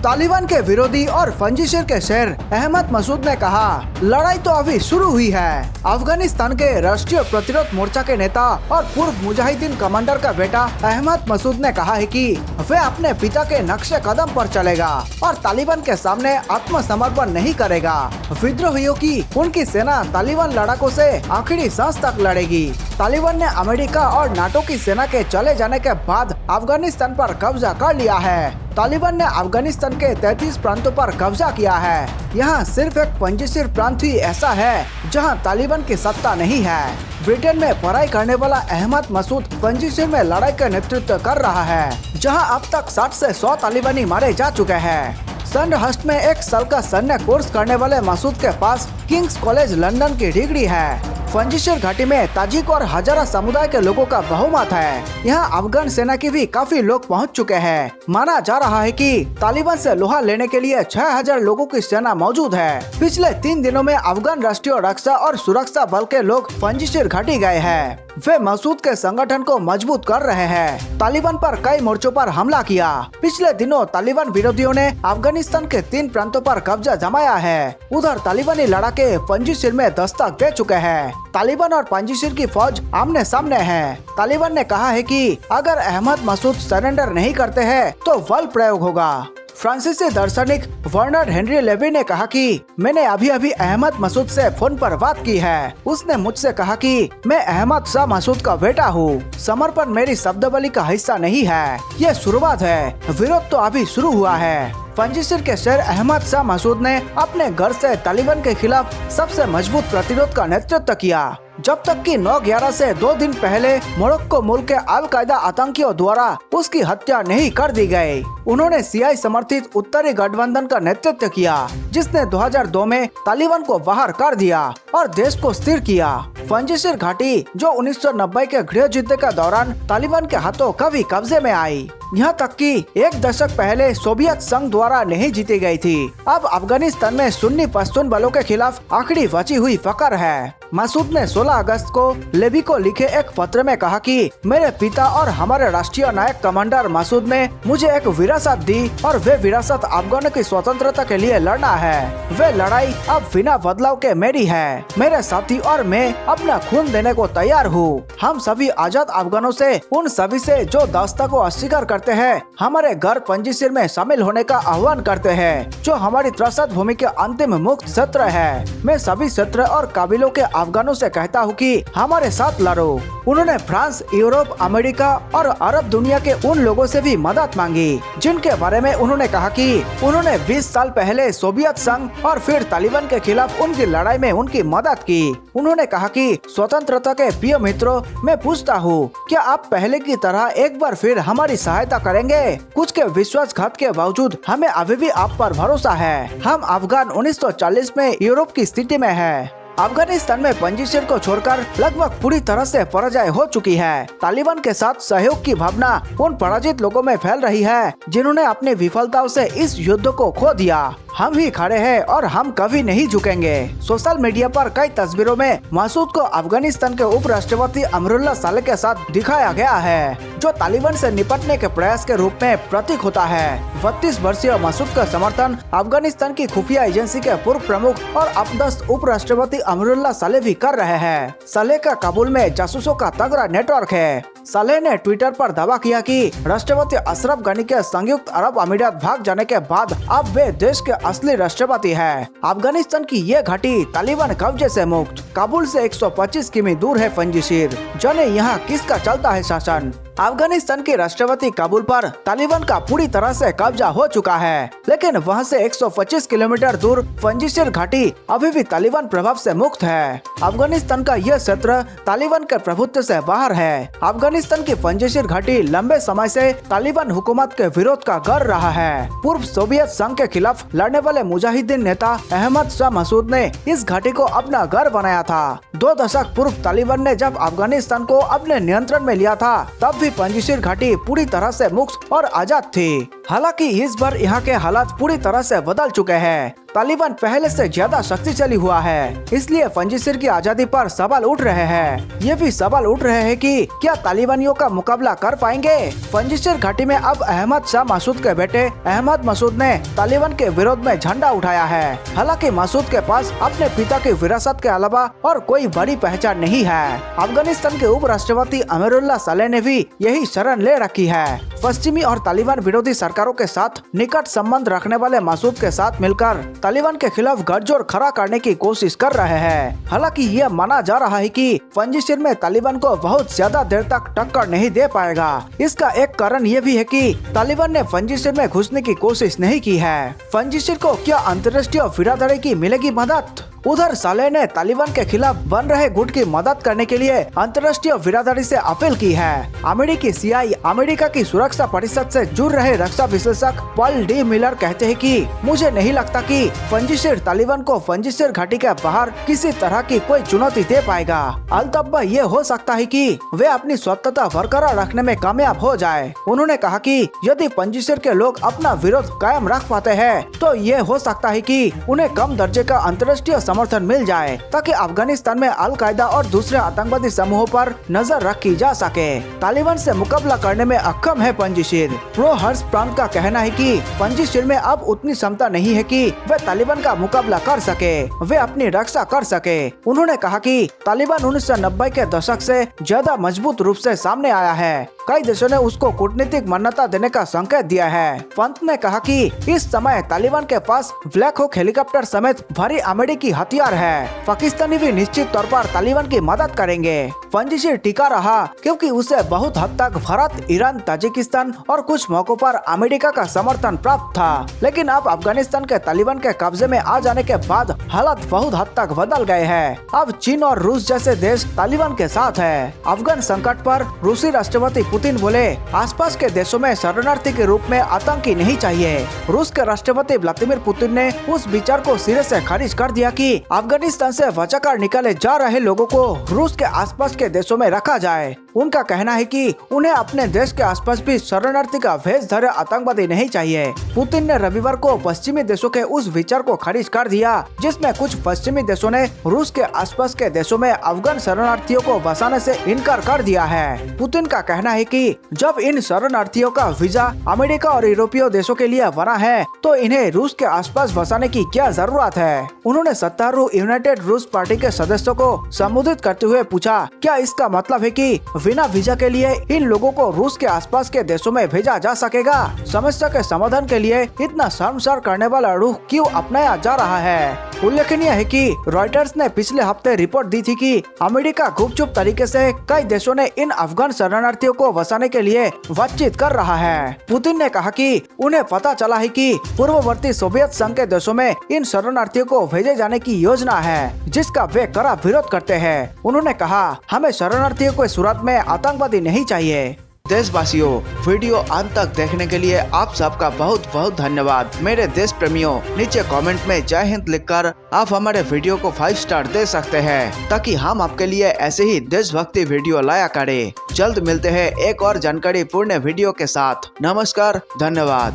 तालिबान के विरोधी और पंजशीर के शेर अहमद मसूद ने कहा, लड़ाई तो अभी शुरू हुई है। अफगानिस्तान के राष्ट्रीय प्रतिरोध मोर्चा के नेता और पूर्व मुजाहिदीन कमांडर का बेटा अहमद मसूद ने कहा है कि वे अपने पिता के नक्शे कदम पर चलेगा और तालिबान के सामने आत्मसमर्पण नहीं करेगा। विद्रोहियों की उनकी सेना तालिबान लड़ाकों से आखिरी सांस तक लड़ेगी। तालिबान ने अमेरिका और नाटो की सेना के चले जाने के बाद अफगानिस्तान पर कब्जा कर लिया है। तालिबान ने अफगानिस्तान के 33 प्रांतों पर कब्जा किया है। यहाँ सिर्फ एक पंजशीर प्रांत ही ऐसा है जहाँ तालिबान की सत्ता नहीं है। ब्रिटेन में पढ़ाई करने वाला अहमद मसूद पंजशीर में लड़ाई का नेतृत्व कर रहा है, जहाँ अब तक 60 से 100 तालिबानी मारे जा चुके हैं। सैंडहर्स्ट में 1 साल का सैन्य कोर्स करने वाले मसूद के पास किंग्स कॉलेज लंदन की डिग्री है। पंजशीर घाटी में ताजिक और हजारा समुदाय के लोगों का बहुमत है। यहाँ अफगान सेना के भी काफी लोग पहुँच चुके हैं। माना जा रहा है कि तालिबान से लोहा लेने के लिए 6000 लोगों की सेना मौजूद है। पिछले 3 दिनों में अफगान राष्ट्रीय रक्षा और सुरक्षा बल के लोग पंजशीर घाटी गए हैं। वे मसूद के संगठन को मजबूत कर रहे हैं। तालिबान पर कई मोर्चों पर हमला किया। पिछले दिनों तालिबान विरोधियों ने अफगानिस्तान के 3 प्रांतों पर कब्जा जमाया है। उधर तालिबानी लड़ाके पंजशीर में दस्तक दे चुके हैं। तालिबान और पंजशीर की फौज आमने सामने है। तालिबान ने कहा है कि अगर अहमद मसूद सरेंडर नहीं करते हैं तो बल प्रयोग होगा। फ्रांसीसी दार्शनिक वर्नर हेनरी लेवी ने कहा कि मैंने अभी अहमद मसूद से फोन पर बात की है। उसने मुझसे कहा कि मैं अहमद शाह मसूद का बेटा हूँ। समर्पण मेरी शब्दावली का हिस्सा नहीं है, ये शुरुआत है। विरोध तो अभी शुरू हुआ है। पंजशीर के शेर अहमद शाह मसूद ने अपने घर से तालिबान के खिलाफ सबसे मजबूत प्रतिरोध का नेतृत्व किया, जब तक कि 9/11 से 2 दिन पहले मोरक्को मुल्क के अल कायदा आतंकियों द्वारा उसकी हत्या नहीं कर दी गई। उन्होंने सीआई समर्थित उत्तरी गठबंधन का नेतृत्व किया, जिसने 2002 में तालिबान को बाहर कर दिया और देश को स्थिर किया। पंजशीर घाटी जो 1990 के गृह युद्ध के दौरान तालिबान के हाथों कभी कब्जे में आई, यहाँ तक कि 1 दशक पहले सोवियत संघ द्वारा नहीं जीती गई थी। अब अफगानिस्तान में सुन्नी पश्तून बलों के खिलाफ आखिरी बची हुई फकर है। मसूद ने 16 अगस्त को लेवी को लिखे एक पत्र में कहा कि मेरे पिता और हमारे राष्ट्रीय नायक कमांडर मसूद ने मुझे एक विरासत दी और वे विरासत अफगानों की स्वतंत्रता के लिए लड़ना है। वे लड़ाई अब बिना बदलाव के मेरी है। मेरे साथी और मैं अपना खून देने को तैयार हूँ। हम सभी आजाद अफगानों से उन सभी से जो दास्ता को अस्वीकार करते हैं, हमारे घर पंजशीर में शामिल होने का आह्वान करते हैं, जो हमारी त्रसत भूमि के अंतिम मुक्त क्षेत्र है। मैं सभी क्षेत्र और काबिलों के अफगानों से कहता हूँ कि हमारे साथ लड़ो। उन्होंने फ्रांस, यूरोप, अमेरिका और अरब दुनिया के उन लोगों से भी मदद मांगी, जिनके बारे में उन्होंने कहा कि उन्होंने 20 साल पहले सोवियत संघ और फिर तालिबान के खिलाफ उनकी लड़ाई में उनकी मदद की। उन्होंने कहा कि स्वतंत्रता के प्रिय मित्रों, मैं पूछता हूँ, क्या आप पहले की तरह एक बार फिर हमारी सहायता करेंगे? कुछ के विश्वासघात के बावजूद हमें अभी भी आप पर भरोसा है। हम अफगान 1940 में यूरोप की स्थिति में है। अफगानिस्तान में पंजशीर को छोड़कर लगभग पूरी तरह से पराजय हो चुकी है। तालिबान के साथ सहयोग की भावना उन पराजित लोगों में फैल रही है, जिन्होंने अपनी विफलताओं से इस युद्ध को खो दिया। हम ही खड़े हैं और हम कभी नहीं झुकेंगे। सोशल मीडिया पर कई तस्वीरों में मसूद को अफगानिस्तान के उपराष्ट्रपति अमरुल्लाह सालेह के साथ दिखाया गया है, जो तालिबान से निपटने के प्रयास के रूप में प्रतीक होता है। 32 वर्षीय मसूद का समर्थन अफगानिस्तान की खुफिया एजेंसी के पूर्व प्रमुख और अपदस्थ उपराष्ट्रपति अमरुल्लाह सालेह भी कर रहे हैं। सालेह का काबुल में जासूसों का तगड़ा नेटवर्क है। सालेह ने ट्विटर पर दावा किया कि राष्ट्रपति अशरफ गनी के संयुक्त अरब अमीरात भाग जाने के बाद अब वे देश के असली राष्ट्रपति हैं। अफगानिस्तान की ये घाटी तालिबान कब्जे से मुक्त। काबुल से 125 किमी दूर है पंजशीर। जाने यहाँ किसका चलता है शासन? अफगानिस्तान के राष्ट्रपति काबुल पर तालिबान का पूरी तरह से कब्जा हो चुका है, लेकिन वहां से 125 किलोमीटर दूर पंजशीर घाटी अभी भी तालिबान प्रभाव से मुक्त है। अफगानिस्तान का यह क्षेत्र तालिबान के प्रभुत्व से बाहर है। अफगानिस्तान की पंजशीर घाटी लंबे समय से तालिबान हुकूमत के विरोध का घर रहा है। पूर्व सोवियत संघ के खिलाफ लड़ने वाले मुजाहिदीन नेता अहमद शाह मसूद ने इस घाटी को अपना घर बनाया था। 2 दशक पूर्व तालिबान ने जब अफगानिस्तान को अपने नियंत्रण में लिया था, तब भी पंजशीर घाटी पूरी तरह से मुक्त और आजाद थी। हालांकि इस बार यहाँ के हालात पूरी तरह से बदल चुके हैं। तालिबान पहले से ज्यादा शक्तिशाली हुआ है, इसलिए पंजशीर की आजादी पर सवाल उठ रहे हैं। ये भी सवाल उठ रहे हैं कि क्या तालिबानियों का मुकाबला कर पाएंगे। पंजशीर घाटी में अब अहमद शाह मसूद के बेटे अहमद मसूद ने तालिबान के विरोध में झंडा उठाया है। हालांकि मसूद के पास अपने पिता की विरासत के अलावा और कोई बड़ी पहचान नहीं है। अफगानिस्तान के उप राष्ट्रपति अमीरुल्लाह सालेह ने भी यही शरण ले रखी है। पश्चिमी और तालिबान विरोधी सरकारों के साथ निकट संबंध रखने वाले मसूद के साथ मिलकर तालिबान के खिलाफ गठजोड़ खड़ा करने की कोशिश कर रहे हैं। हालांकि यह माना जा रहा है कि पंजशीर में तालिबान को बहुत ज्यादा देर तक टक्कर नहीं दे पाएगा। इसका एक कारण ये भी है कि तालिबान ने पंजशीर में घुसने की कोशिश नहीं की है। पंजशीर को क्या अंतर्राष्ट्रीय बिरादरी की मिलेगी मदद। उधर सालेह ने तालिबान के खिलाफ बन रहे गुट की मदद करने के लिए अंतर्राष्ट्रीय बिरादरी से अपील की है। अमेरिकी सीआई अमेरिका की सुरक्षा परिषद से जुड़ रहे रक्षा विशेषज्ञ पॉल डी मिलर कहते हैं कि मुझे नहीं लगता कि पंजशीर तालिबान को पंजशीर घाटी के बाहर किसी तरह की कोई चुनौती दे पाएगा। अलतब्बा ये हो सकता है कि वे अपनी स्वतंत्रता बरकरार रखने में कामयाब हो जाए। उन्होंने कहा कि यदि पंजशीर के लोग अपना विरोध कायम रख पाते हैं तो ये हो सकता है कि उन्हें कम दर्जे का अंतर्राष्ट्रीय समर्थन मिल जाए, ताकि अफगानिस्तान में अल कायदा और दूसरे आतंकवादी समूहों पर नजर रखी जा सके। तालिबान से मुकाबला करने में अक्षम है पंजशीर। प्रो हर्ष प्रांत का कहना है कि पंजशीर में अब उतनी क्षमता नहीं है कि वे तालिबान का मुकाबला कर सके, वे अपनी रक्षा कर सके। उन्होंने कहा कि तालिबान 1990 के दशक से ज्यादा मजबूत रूप से सामने आया है। कई देशों ने उसको कूटनीतिक मान्यता देने का संकेत दिया है। पंत ने कहा कि इस समय तालिबान के पास ब्लैक हॉक हेलीकॉप्टर समेत भारी अमेरिकी हथियार है। पाकिस्तानी भी निश्चित तौर पर तालिबान की मदद करेंगे। पंजशीर टिका रहा क्योंकि उसे बहुत हद तक भारत, ईरान, ताजिकिस्तान और कुछ मौकों पर अमेरिका का समर्थन प्राप्त था। लेकिन अब अफगानिस्तान के तालिबान के कब्जे में आ जाने के बाद हालात बहुत हद तक बदल गए हैं। अब चीन और रूस जैसे देश तालिबान के साथ है। अफगान संकट पर रूसी राष्ट्रपति पुतिन बोले, आसपास के देशों में शरणार्थी के रूप में आतंकी नहीं चाहिए। रूस के राष्ट्रपति व्लादिमीर पुतिन ने उस विचार को सिरे से खारिज कर दिया कि अफगानिस्तान से बचाकर निकाले जा रहे लोगों को रूस के आसपास के देशों में रखा जाए। उनका कहना है कि उन्हें अपने देश के आसपास भी शरणार्थी का भेष धरे आतंकवादी नहीं चाहिए। पुतिन ने रविवार को पश्चिमी देशों के उस विचार को खारिज कर दिया जिसमें कुछ पश्चिमी देशों ने रूस के आसपास के देशों में अफगान शरणार्थियों को बसाने से इनकार कर दिया है। पुतिन का कहना है कि जब इन शरणार्थियों का वीजा अमेरिका और यूरोपीय देशों के लिए बना है तो इन्हें रूस के आसपास बसाने की क्या जरूरत है। उन्होंने सत्तारूढ़ यूनाइटेड रूस पार्टी के सदस्यों को संबोधित करते हुए पूछा, क्या इसका मतलब है कि बिना वीजा के लिए इन लोगों को रूस के आसपास के देशों में भेजा जा सकेगा। समस्या के समाधान के लिए इतना शर्मसार करने वाला रुख क्यों अपनाया जा रहा है। उल्लेखनीय है कि रॉयटर्स ने पिछले हफ्ते रिपोर्ट दी थी कि अमेरिका गुपचुप तरीके से कई देशों ने इन अफगान शरणार्थियों को बसाने के लिए बातचीत कर रहा है। पुतिन ने कहा कि उन्हें पता चला है कि पूर्ववर्ती सोवियत संघ के देशों में इन शरणार्थियों को भेजे जाने की योजना है जिसका वे कड़ा विरोध करते हैं। उन्होंने कहा, हमें शरणार्थियों को सूरत में आतंकवादी नहीं चाहिए। देशवासियों, वीडियो अंत तक देखने के लिए आप सबका बहुत बहुत धन्यवाद। मेरे देश प्रेमियों, नीचे कमेंट में जय हिंद लिखकर आप हमारे वीडियो को 5 स्टार दे सकते हैं ताकि हम आपके लिए ऐसे ही देशभक्ति वीडियो लाया करें। जल्द मिलते हैं एक और जानकारी पूर्ण वीडियो के साथ। नमस्कार, धन्यवाद।